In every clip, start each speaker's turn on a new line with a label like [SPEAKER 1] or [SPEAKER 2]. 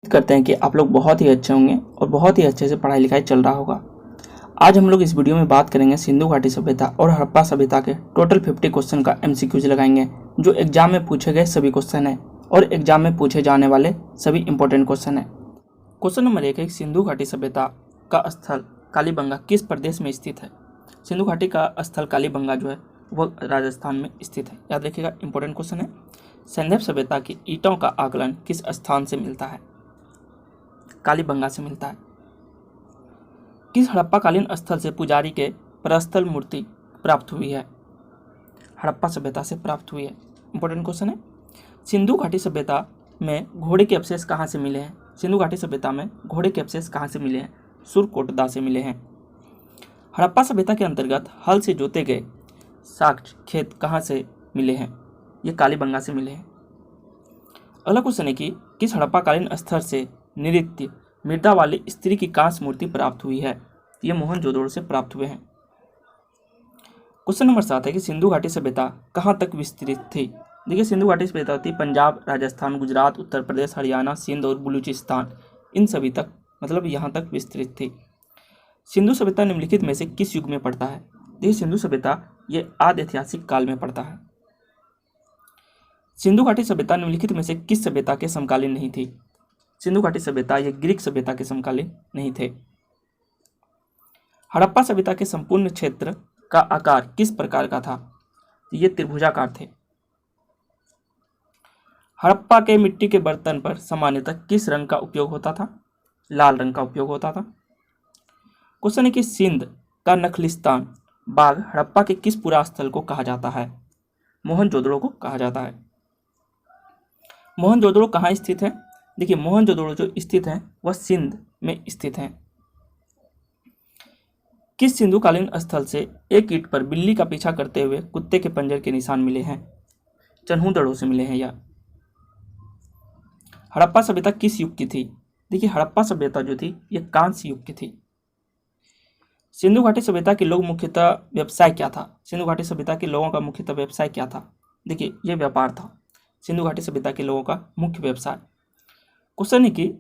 [SPEAKER 1] करते हैं कि आप लोग बहुत ही अच्छे होंगे और बहुत ही अच्छे से पढ़ाई लिखाई चल रहा होगा। आज हम लोग इस वीडियो में बात करेंगे सिंधु घाटी सभ्यता और हड़प्पा सभ्यता के टोटल 50 क्वेश्चन का एमसीक्यूज लगाएंगे, जो एग्जाम में पूछे गए सभी क्वेश्चन है और एग्जाम में पूछे जाने वाले सभी इंपॉर्टेंट क्वेश्चन है। क्वेश्चन नंबर 1 है, सिंधु घाटी सभ्यता का स्थल कालीबंगा किस प्रदेश में स्थित है। सिंधु घाटी का स्थल कालीबंगा जो है वह राजस्थान में स्थित है। याद रखिएगा, इंपॉर्टेंट क्वेश्चन है। सैंधव सभ्यता की ईंटों का आकलन किस स्थान से मिलता है। कालीबंगा से मिलता है। किस हड़प्पाकालीन स्थल से पुजारी के प्रस्थल मूर्ति प्राप्त हुई है। हड़प्पा सभ्यता से प्राप्त हुई है। इंपॉर्टेंट क्वेश्चन है। सिंधु घाटी सभ्यता में घोड़े के अवशेष कहाँ से मिले हैं। सिंधु घाटी सभ्यता में घोड़े के अवशेष कहाँ से मिले हैं। सुरकोटदा से मिले हैं। हड़प्पा सभ्यता के अंतर्गत हल से जोते गए साक्ष्य खेत कहाँ से मिले हैं। ये कालीबंगा से मिले हैं। अगला क्वेश्चन है कि किस हड़प्पाकालीन स्थल से नृत्य मृदा वाली स्त्री की कांस्य मूर्ति प्राप्त हुई है। ये मोहनजोदड़ो से प्राप्त हुए हैं। क्वेश्चन नंबर 7 है कि सिंधु घाटी सभ्यता कहाँ तक विस्तृत थी। देखिए, सिंधु घाटी सभ्यता थी पंजाब, राजस्थान, गुजरात, उत्तर प्रदेश, हरियाणा, सिंध और बलूचिस्तान, इन सभी तक, मतलब यहाँ तक विस्तृत थी। सिंधु सभ्यता निम्नलिखित में से किस युग में पड़ता है। देखिए, सिंधु सभ्यता ये आदि ऐतिहासिक काल में पड़ता है। सिंधु घाटी सभ्यता निम्नलिखित में से किस सभ्यता के समकालीन नहीं थी। सिंधु घाटी सभ्यता ये ग्रीक सभ्यता के समकालीन नहीं थे। हड़प्पा सभ्यता के संपूर्ण क्षेत्र का आकार किस प्रकार का था। ये त्रिभुजाकार थे। हड़प्पा के मिट्टी के बर्तन पर सामान्यतः किस रंग का उपयोग होता था। लाल रंग का उपयोग होता था। क्वेश्चन है कि सिंध का नखलिस्तान बाग हड़प्पा के किस पुरा स्थल को कहा जाता है। मोहनजोदड़ो को कहा जाता है। मोहनजोदड़ो कहाँ स्थित है। देखिए, मोहनजोदड़ो जो स्थित है वह सिंध में स्थित है। किस सिंधुकालीन स्थल से एक ईंट पर बिल्ली का पीछा करते हुए कुत्ते के पंजर के निशान मिले हैं। चन्हूदड़ो से मिले हैं। यह हड़प्पा सभ्यता किस युग की थी। देखिए, हड़प्पा सभ्यता जो थी यह कांस्य युग की थी। सिंधु घाटी सभ्यता के लोग मुख्यतः व्यवसाय क्या था। सिंधु घाटी सभ्यता के लोगों का मुख्यतः व्यवसाय क्या था। देखिए, यह व्यापार था। सिंधु घाटी सभ्यता के लोगों का मुख्य व्यवसाय। क्वेश्चन है कि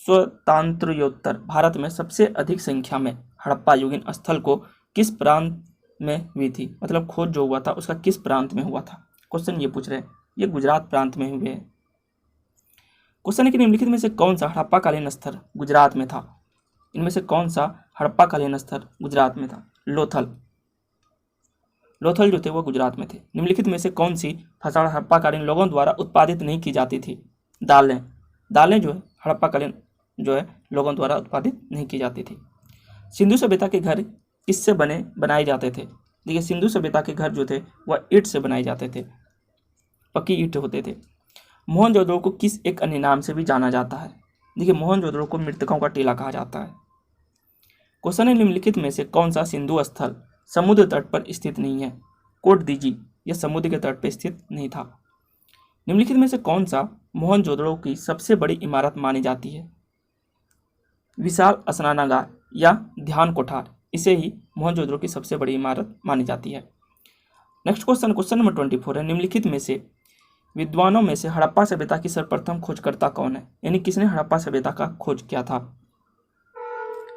[SPEAKER 1] स्वतंत्रोत्तर भारत में सबसे अधिक संख्या में हड़प्पा युगीन स्थल को किस प्रांत में हुई थी। मतलब खोज जो हुआ था उसका किस प्रांत में हुआ था। क्वेश्चन ये पूछ रहे हैं। ये गुजरात प्रांत में हुए हैं। क्वेश्चन है कि निम्नलिखित में से कौन सा हड़प्पाकालीन स्थल गुजरात में था। इनमें से कौन सा हड़प्पाकालीन स्थल गुजरात में था। लोथल जो थे वो गुजरात में थे। निम्नलिखित में से कौन सी फसल हड़प्पाकालीन लोगों द्वारा उत्पादित नहीं की जाती थी। दालें जो है हड़प्पाकालीन जो है लोगों द्वारा उत्पादित नहीं की जाती थी। सिंधु सभ्यता के घर किससे बनाए जाते थे। देखिए, सिंधु सभ्यता के घर जो थे वह ईंट से बनाए जाते थे। पक्की ईंट होते थे। मोहनजोदड़ो को किस एक अन्य नाम से भी जाना जाता है। देखिए, मोहनजोदड़ो को मृतकों का टीला कहा जाता है। क्वेश्चन है, निम्नलिखित में से कौन सा सिंधु स्थल समुद्र तट पर स्थित नहीं है। कोट दीजी यह समुद्र के तट पर स्थित नहीं था। निम्नलिखित में से कौन सा मोहनजोदड़ो की सबसे बड़ी इमारत मानी जाती है। विशाल स्नानागार या ध्यान कोठार, इसे ही मोहनजोदड़ो की सबसे बड़ी इमारत मानी जाती है। नेक्स्ट क्वेश्चन नंबर 24 है, निम्नलिखित में से विद्वानों में से हड़प्पा सभ्यता की सर्वप्रथम खोजकर्ता कौन है। यानी किसने हड़प्पा सभ्यता का खोज किया था।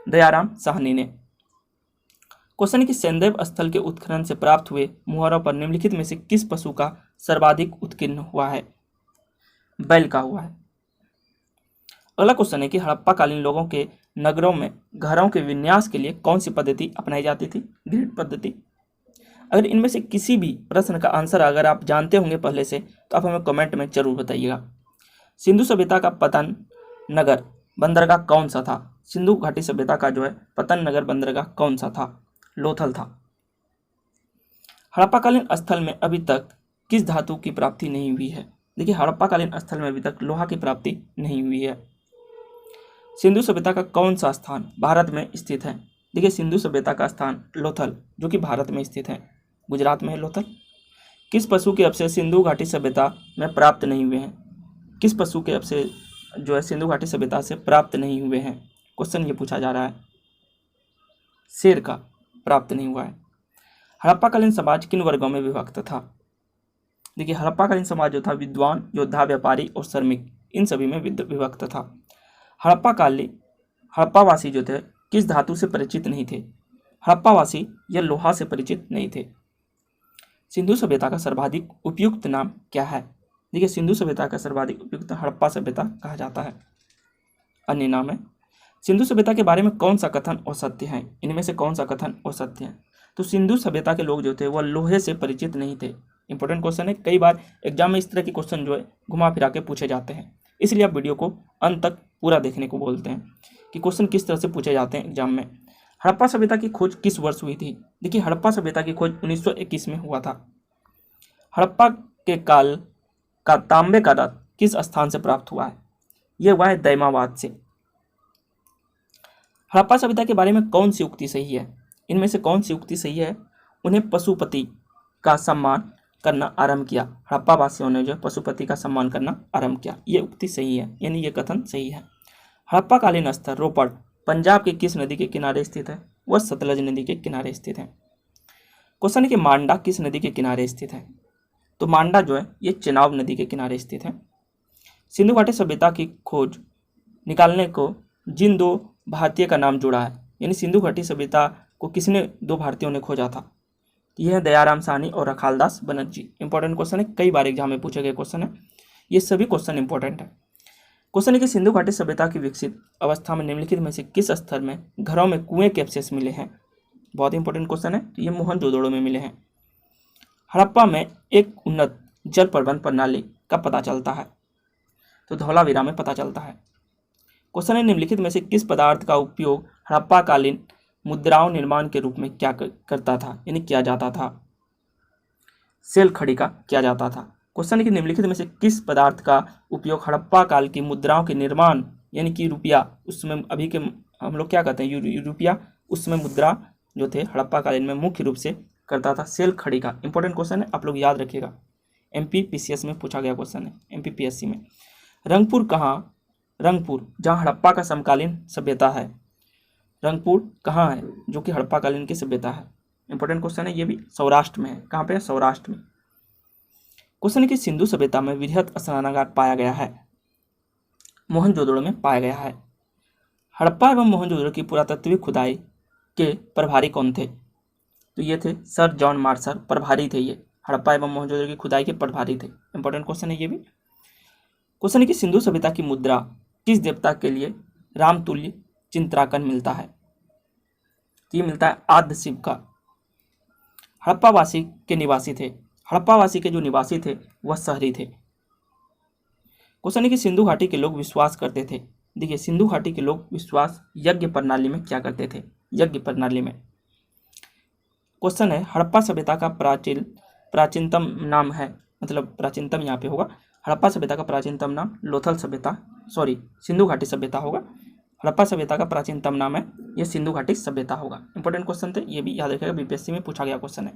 [SPEAKER 1] दयाराम साहनी ने। क्वेश्चन है कि सैंधव स्थल के उत्खनन से प्राप्त हुए मुहरों पर निम्नलिखित में से किस पशु का सर्वाधिक उत्कीर्ण हुआ है। बैल का हुआ है। अगला क्वेश्चन है कि हड़प्पाकालीन लोगों के नगरों में घरों के विन्यास के लिए कौन सी पद्धति अपनाई जाती थी। ग्रिड पद्धति। अगर इनमें से किसी भी प्रश्न का आंसर अगर आप जानते होंगे पहले से तो आप हमें कमेंट में जरूर बताइएगा। सिंधु सभ्यता का पतन नगर बंदरगाह कौन सा था। सिंधु घाटी सभ्यता का जो है पतन नगर बंदरगाह कौन सा था। लोथल था। हड़प्पाकालीन स्थल में अभी तक किस धातु की प्राप्ति नहीं हुई है। देखिए, हड़प्पाकालीन स्थल में अभी तक लोहा की प्राप्ति नहीं हुई है। सिंधु सभ्यता का कौन सा स्थान भारत में स्थित है। देखिए, सिंधु सभ्यता का स्थान लोथल जो कि भारत में स्थित है, गुजरात में है लोथल। किस पशु के अवशेष सिंधु घाटी सभ्यता में प्राप्त नहीं हुए हैं। किस पशु के अवशेष जो है सिंधु घाटी सभ्यता से प्राप्त नहीं हुए हैं। क्वेश्चन ये पूछा जा रहा है। शेर का प्राप्त नहीं हुआ है। हड़प्पाकालीन समाज किन वर्गों में विभक्त था। देखिए, हड़प्पाकालीन समाज जो था विद्वान, योद्धा, व्यापारी और श्रमिक, इन सभी में विभक्त था। हड़प्पावासी जो थे किस धातु से परिचित नहीं थे? हड़प्पावासी या लोहा से परिचित नहीं थे। सिंधु सभ्यता का सर्वाधिक उपयुक्त नाम क्या है? देखिए, सिंधु सभ्यता का सर्वाधिक उपयुक्त हड़प्पा सभ्यता कहा जाता है। अन्य नाम है। सिंधु सभ्यता के बारे में कौन सा कथन असत्य है? इनमें से कौन सा कथन असत्य है? तो सिंधु सभ्यता के लोग जो थे वह लोहे से परिचित नहीं थे। इंपॉर्टेंट क्वेश्चन है, कई बार एग्जाम में इस तरह के क्वेश्चन जो है घुमा फिरा के पूछे जाते हैं, इसलिए आप वीडियो को अंत तक पूरा देखने को बोलते हैं कि क्वेश्चन किस तरह से पूछे जाते हैं एग्जाम में। हड़प्पा सभ्यता की खोज किस वर्ष हुई थी? देखिए, हड़प्पा सभ्यता की खोज 1921 में हुआ था। हड़प्पा के काल का तांबे का रथ किस स्थान से प्राप्त हुआ है? यह हुआ है दैमाबाद से। हड़प्पा सभ्यता के बारे में कौन सी उक्ति सही है? इनमें से कौन सी उक्ति सही है? उन्हें पशुपति का सम्मान करना आरंभ किया। हड़प्पा वासियों ने जो पशुपति का सम्मान करना आरंभ किया, ये उक्ति सही है, यानी ये कथन सही है। हड़प्पा कालीन स्थल रोपड़ पंजाब के किस नदी के किनारे स्थित है? वह सतलज नदी के किनारे स्थित है। क्वेश्चन है कि मांडा किस नदी के किनारे स्थित है? तो मांडा जो है ये चेनाब नदी के किनारे स्थित है। सिंधु घाटी सभ्यता की खोज निकालने को जिन दो भारतीय का नाम जुड़ा है, यानी सिंधु घाटी सभ्यता को किसने, दो भारतीयों ने खोजा था? यह है दयाराम साहनी और रखालदास बनर्जी। इंपॉर्टेंट क्वेश्चन है, कई बार एग्जाम में पूछे गए क्वेश्चन है, ये सभी क्वेश्चन इंपॉर्टेंट है। क्वेश्चन है कि सिंधु घाटी सभ्यता की विकसित अवस्था में निम्नलिखित में से किस स्तर में घरों में कुएं के अवशेष मिले हैं? बहुत इंपॉर्टेंट क्वेश्चन है, तो ये मोहनजोदड़ो में मिले हैं। हड़प्पा में एक उन्नत जल प्रबंध प्रणाली का पता चलता है? तो धौलावीरा में पता चलता है। क्वेश्चन है निम्नलिखित में से किस पदार्थ का उपयोग हड़प्पा कालीन मुद्राओं निर्माण के रूप में क्या करता था, यानी किया जाता था? सेल खड़ी का किया जाता था। क्वेश्चन है कि निम्नलिखित में से किस पदार्थ का उपयोग हड़प्पा काल की मुद्राओं के निर्माण, यानी कि रुपया, उस समय अभी के हम लोग क्या कहते हैं रुपया, उस समय मुद्रा जो थे हड़प्पा कालीन में मुख्य रूप से करता था? सेल खड़ी का। इंपॉर्टेंट क्वेश्चन है, आप लोग याद रखिएगा, MPPCS में पूछा गया क्वेश्चन है, MPPSC में। रंगपुर जहाँ हड़प्पा का समकालीन सभ्यता है, रंगपुर कहाँ है जो कि हड़प्पा कालीन की सभ्यता है? इंपॉर्टेंट क्वेश्चन है, ये भी सौराष्ट्र में है। कहाँ पे है? सौराष्ट्र में। क्वेश्चन है कि सिंधु सभ्यता में वृहत स्नानागार पाया गया है? मोहनजोदड़ो में पाया गया है। हड़प्पा एवं मोहनजोदड़ो की पुरातत्विक खुदाई के प्रभारी कौन थे? तो ये थे सर जॉन मार्शल, प्रभारी थे ये, हड़प्पा एवं मोहनजोदड़ो की खुदाई के प्रभारी थे। इंपॉर्टेंट क्वेश्चन है ये भी। क्वेश्चन है कि सिंधु सभ्यता की मुद्रा किस देवता के लिए रामतुल्य चिंत्राकन मिलता है? तो ये मिलता है आद्य शिव का। हड़प्पावासी के निवासी थे, हड़प्पावासी के जो निवासी थे वह शहरी थे। क्वेश्चन है कि सिंधु घाटी के लोग विश्वास करते थे, देखिए सिंधु घाटी के लोग विश्वास यज्ञ प्रणाली में क्या करते थे? यज्ञ प्रणाली में। क्वेश्चन है हड़प्पा सभ्यता का प्राचीनतम नाम है, मतलब प्राचीनतम यहाँ पे होगा, हड़प्पा सभ्यता का प्राचीनतम नाम लोथल सभ्यता, सिंधु घाटी सभ्यता होगा। हड़प्पा सभ्यता का प्राचीनतम नाम है ये सिंधु घाटी सभ्यता होगा। इंपॉर्टेंट क्वेश्चन थे, ये भी याद रखिएगा, BPSC में पूछा गया क्वेश्चन है।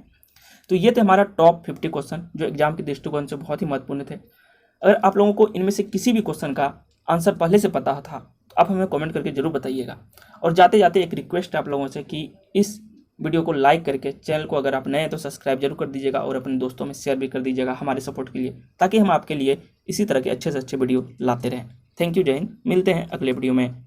[SPEAKER 1] तो ये थे हमारा टॉप 50 क्वेश्चन जो एग्जाम के दृष्टिकोण से बहुत ही महत्वपूर्ण थे। अगर आप लोगों को इनमें से किसी भी क्वेश्चन का आंसर पहले से पता था तो आप हमें कमेंट करके जरूर बताइएगा। और जाते जाते एक रिक्वेस्ट है आप लोगों से कि इस वीडियो को लाइक करके चैनल को, अगर आप नए हैं तो सब्सक्राइब जरूर कर दीजिएगा और अपने दोस्तों में शेयर भी कर दीजिएगा हमारे सपोर्ट के लिए, ताकि हम आपके लिए इसी तरह के अच्छे से अच्छे वीडियो लाते रहें। थैंक यू, जय हिंद। मिलते हैं अगले वीडियो में।